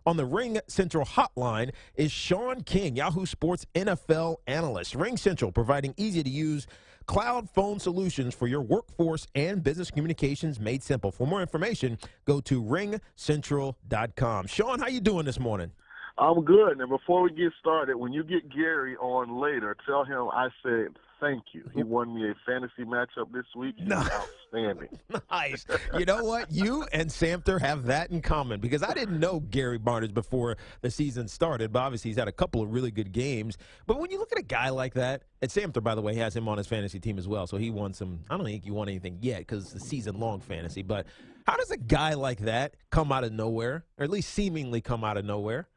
On the Ring Central hotline is Shaun King, Yahoo Sports NFL analyst. Ring Central providing easy-to-use cloud phone solutions for your workforce and business communications made simple. For more information, go to ringcentral.com. Shaun, how you doing this morning? I'm good. And before we get started, when you get Gary on later, tell him I said thank you. He won me a fantasy matchup this week. He was outstanding. Nice. You know what? You and Samter have that in common because I didn't know Gary Barnidge before the season started, but obviously he's had a couple of really good games. But when you look at a guy like that, and Samter, by the way, has him on his fantasy team as well, so he won some – I don't think he won anything yet because it's the season-long fantasy. But how does a guy like that come out of nowhere, or at least seemingly come out of nowhere?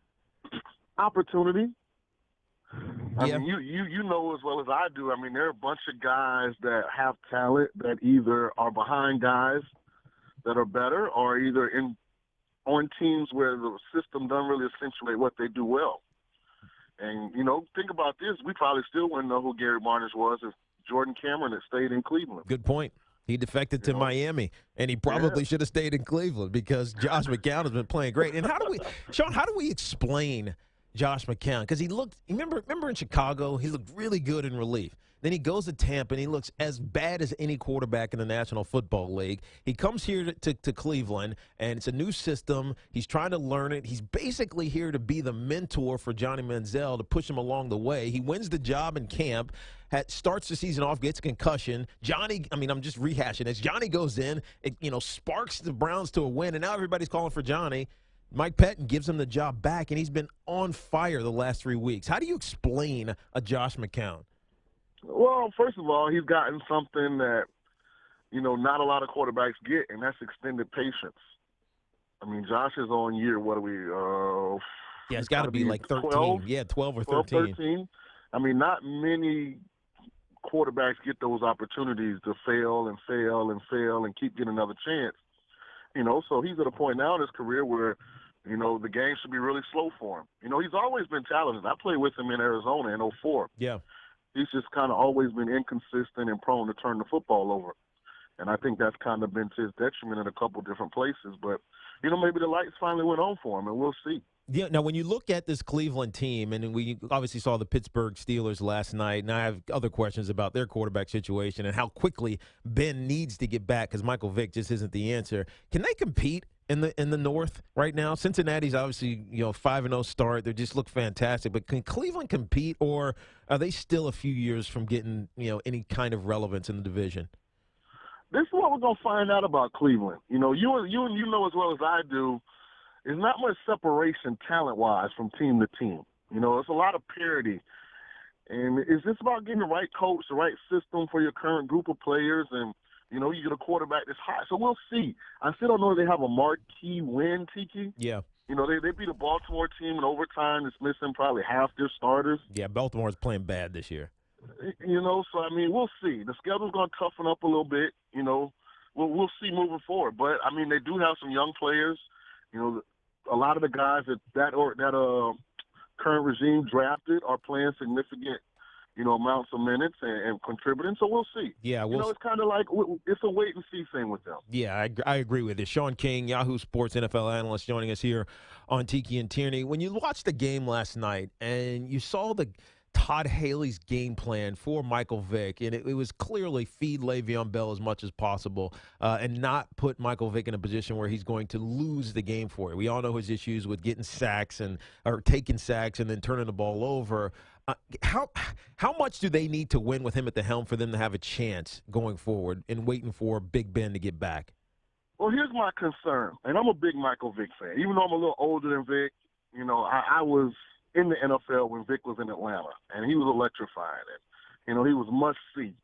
Opportunity. I Yeah. mean, you know as well as I do. I mean, there are a bunch of guys that have talent that either are behind guys that are better or either on teams where the system doesn't really accentuate what they do well. And, think about this. We probably still wouldn't know who Gary Barnidge was if Jordan Cameron had stayed in Cleveland. Good point. He defected to Miami, and he probably should have stayed in Cleveland because Josh McCown has been playing great. And Shaun, how do we explain Josh McCown? Because he looked, remember in Chicago, he looked really good in relief. Then he goes to Tampa, and he looks as bad as any quarterback in the National Football League. He comes here to Cleveland, and it's a new system. He's trying to learn it. He's basically here to be the mentor for Johnny Manziel to push him along the way. He wins the job in camp, starts the season off, gets a concussion. I'm just rehashing this. Johnny goes in, it, sparks the Browns to a win, and now everybody's calling for Johnny. Mike Pettin gives him the job back, and he's been on fire the last 3 weeks. How do you explain a Josh McCown? Well, first of all, he's gotten something that, not a lot of quarterbacks get, and that's extended patience. I mean, Josh is on year, what are we? Yeah, it's got to be like 13. 12? Yeah, 12 or 13. I mean, not many quarterbacks get those opportunities to fail and fail and fail and keep getting another chance. So he's at a point now in his career where, the game should be really slow for him. He's always been talented. I played with him in Arizona in 2004. Yeah. He's just kind of always been inconsistent and prone to turn the football over. And I think that's kind of been to his detriment in a couple different places. But, maybe the lights finally went on for him, and we'll see. Yeah. Now, when you look at this Cleveland team, and we obviously saw the Pittsburgh Steelers last night, and I have other questions about their quarterback situation and how quickly Ben needs to get back because Michael Vick just isn't the answer. Can they compete in the North right now? Cincinnati's obviously 5-0 start. They just look fantastic. But can Cleveland compete, or are they still a few years from getting any kind of relevance in the division? This is what we're gonna find out about Cleveland. You know as well as I do. There's not much separation talent-wise from team to team. It's a lot of parity. And it's just about getting the right coach, the right system for your current group of players, and, you get a quarterback that's hot. So we'll see. I still don't know if they have a marquee win, Tiki. Yeah. They beat a Baltimore team in overtime that's missing probably half their starters. Yeah, Baltimore's playing bad this year. So, we'll see. The schedule's going to toughen up a little bit. We'll see moving forward. But, they do have some young players. A lot of the guys that current regime drafted are playing significant, amounts of minutes and contributing. So we'll see. Yeah, it's kind of like it's a wait and see thing with them. Yeah, I agree with you. Shaun King, Yahoo Sports NFL analyst, joining us here on Tiki and Tierney. When you watched the game last night and you saw the Todd Haley's game plan for Michael Vick, and it was clearly feed Le'Veon Bell as much as possible and not put Michael Vick in a position where he's going to lose the game for it. We all know his issues with getting sacks or taking sacks and then turning the ball over. How much do they need to win with him at the helm for them to have a chance going forward and waiting for Big Ben to get back? Well, here's my concern, and I'm a big Michael Vick fan. Even though I'm a little older than Vick, I was in the NFL when Vick was in Atlanta, and he was electrifying it. He was must-see.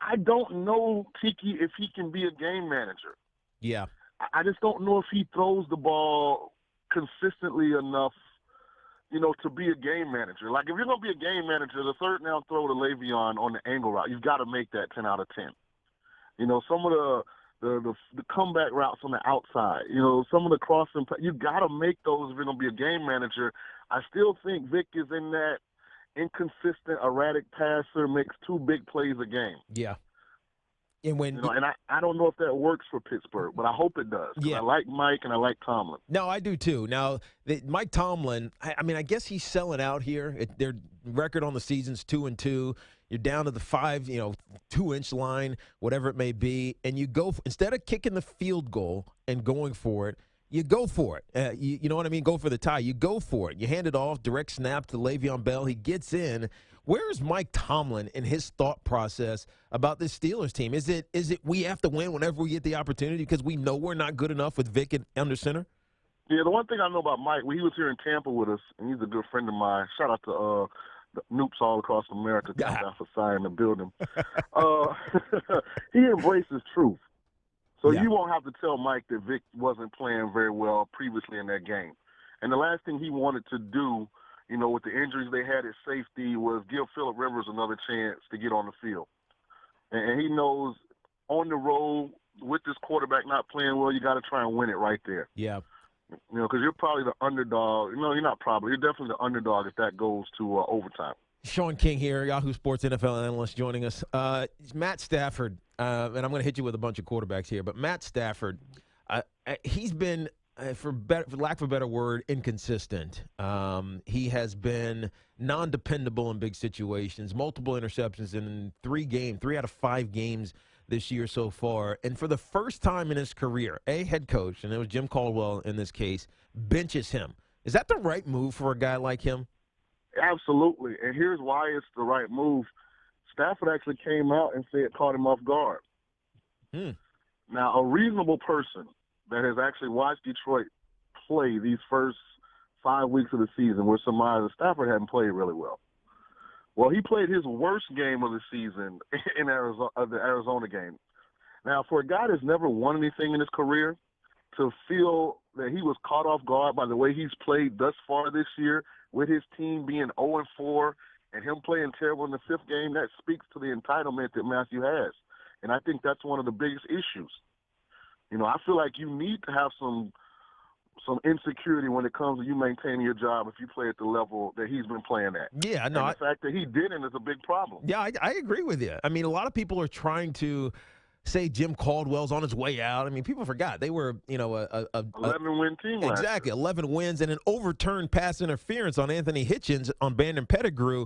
I don't know, Tiki, if he can be a game manager. Yeah. I just don't know if he throws the ball consistently enough, to be a game manager. Like, if you're going to be a game manager, the third down throw to Le'Veon on the angle route, you've got to make that 10 out of 10. Some of the comeback routes on the outside, some of the crossing, you got to make those if you're going to be a game manager. I still think Vic is in that inconsistent, erratic passer, makes two big plays a game. Yeah. And when And I don't know if that works for Pittsburgh, but I hope it does. 'Cause yeah. I like Mike and I like Tomlin. No, I do too. Now, Mike Tomlin, I mean, I guess he's selling out here. Their record on the season's 2-2. You're down to the 2-inch line, whatever it may be, and you go instead of kicking the field goal and going for it. You go for it. You know what I mean? Go for the tie. You go for it. You hand it off, direct snap to Le'Veon Bell. He gets in. Where is Mike Tomlin in his thought process about this Steelers team? Is it we have to win whenever we get the opportunity because we know we're not good enough with Vic under center? Yeah, the one thing I know about Mike, he was here in Tampa with us, and he's a good friend of mine. Shout out to the Noops all across America. Thank God for signing the building. He embraces truth. So you won't have to tell Mike that Vic wasn't playing very well previously in that game. And the last thing he wanted to do, with the injuries they had at safety, was give Phillip Rivers another chance to get on the field. And he knows on the road with this quarterback not playing well, you got to try and win it right there. Yeah. Because you're probably the underdog. No, you're not probably. You're definitely the underdog if that goes to overtime. Shaun King here, Yahoo Sports NFL analyst, joining us. Matt Stafford, and I'm going to hit you with a bunch of quarterbacks here, but Matt Stafford, he's been, for lack of a better word, inconsistent. He has been non-dependable in big situations, multiple interceptions in 3 out of 5 games this year so far. And for the first time in his career, a head coach, and it was Jim Caldwell in this case, benches him. Is that the right move for a guy like him? Absolutely. And here's why it's the right move. Stafford actually came out and said it caught him off guard. Now, a reasonable person that has actually watched Detroit play these first 5 weeks of the season would surmise that Stafford hadn't played really well. Well, he played his worst game of the season in Arizona, the Arizona game. Now, for a guy that's never won anything in his career, to feel that he was caught off guard by the way he's played thus far this year, with his team being 0-4 and him playing terrible in the 5th game, that speaks to the entitlement that Matthew has. And I think that's one of the biggest issues. I feel like you need to have some insecurity when it comes to you maintaining your job if you play at the level that he's been playing at. Yeah, no. And the fact that he didn't is a big problem. Yeah, I agree with you. I mean, a lot of people are trying to say Jim Caldwell's on his way out. I mean, people forgot they were, a 11-win team. Exactly, 11 wins and an overturned pass interference on Anthony Hitchens on Brandon Pettigrew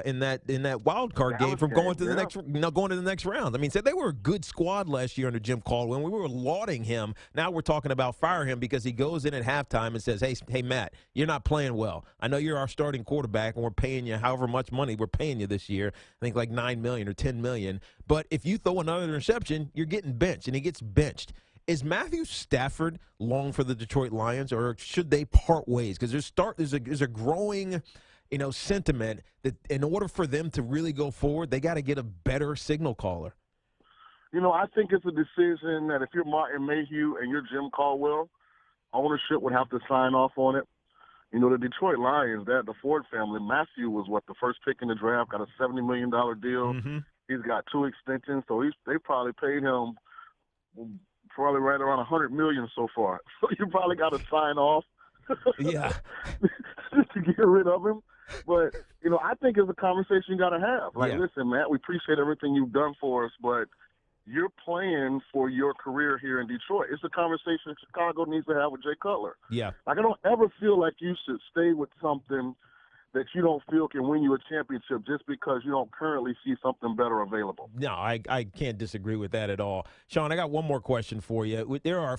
in that wild card game from going to the next round. I mean, so they were a good squad last year under Jim Caldwell. We were lauding him. Now we're talking about fire him because he goes in at halftime and says, "Hey, Matt, you're not playing well. I know you're our starting quarterback, and we're paying you however much money we're paying you this year. I think like $9 million or $10 million. But if you throw another interception, you're getting benched," and he gets benched. Is Matthew Stafford long for the Detroit Lions, or should they part ways? Because there's a growing, sentiment that in order for them to really go forward, they got to get a better signal caller. I think it's a decision that if you're Martin Mayhew and you're Jim Caldwell, ownership would have to sign off on it. The Detroit Lions, the Ford family, Matthew was the first pick in the draft, got a $70 million deal. Mm-hmm. He's got 2 extensions, so they probably paid him probably right around $100 million so far. So you probably got to sign off, yeah, to get rid of him. But I think it's a conversation you got to have. Listen, Matt, we appreciate everything you've done for us, but you're playing for your career here in Detroit. It's a conversation Chicago needs to have with Jay Cutler. Yeah, I don't ever feel like you should stay with something that you don't feel can win you a championship just because you don't currently see something better available. No, I can't disagree with that at all. Shaun, I got one more question for you. There are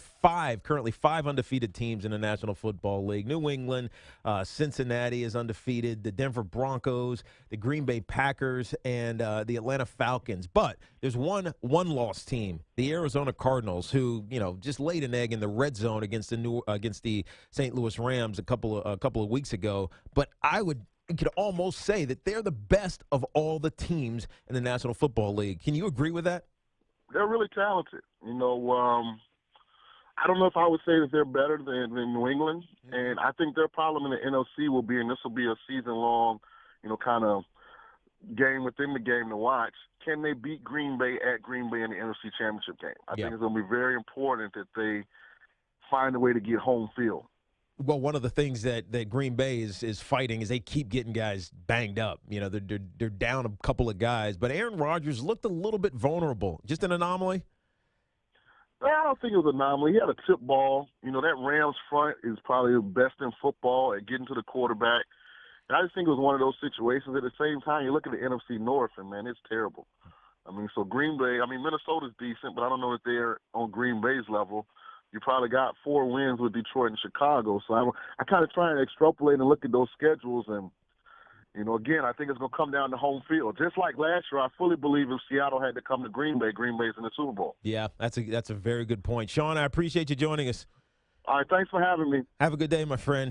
currently five undefeated teams in the National Football League. New England, Cincinnati is undefeated, the Denver Broncos, the Green Bay Packers, and the Atlanta Falcons. But there's one loss team, the Arizona Cardinals, who just laid an egg in the red zone against the St. Louis Rams a couple of weeks ago. But you could almost say that they're the best of all the teams in the National Football League. Can you agree with that? They're really talented. I don't know if I would say that they're better than New England, and I think their problem in the NFC will be, and this will be a season-long, kind of game within the game to watch, can they beat Green Bay at Green Bay in the NFC Championship game? I think it's going to be very important that they find a way to get home field. Well, one of the things that Green Bay is fighting is they keep getting guys banged up. You know, they're down a couple of guys, but Aaron Rodgers looked a little bit vulnerable. Just an anomaly. Well, I don't think it was an anomaly. He had a tip ball. You know, that Rams front is probably the best in football at getting to the quarterback. And I just think it was one of those situations. At the same time, you look at the NFC North, and, man, it's terrible. I mean, so Green Bay, Minnesota's decent, but I don't know if they're on Green Bay's level. You probably got 4 wins with Detroit and Chicago. So I kind of try and extrapolate and look at those schedules. And, you know, again, I think it's going to come down to home field. Just like last year, I fully believe if Seattle had to come to Green Bay's in the Super Bowl. Yeah, that's a very good point. Shaun, I appreciate you joining us. All right, thanks for having me. Have a good day, my friend.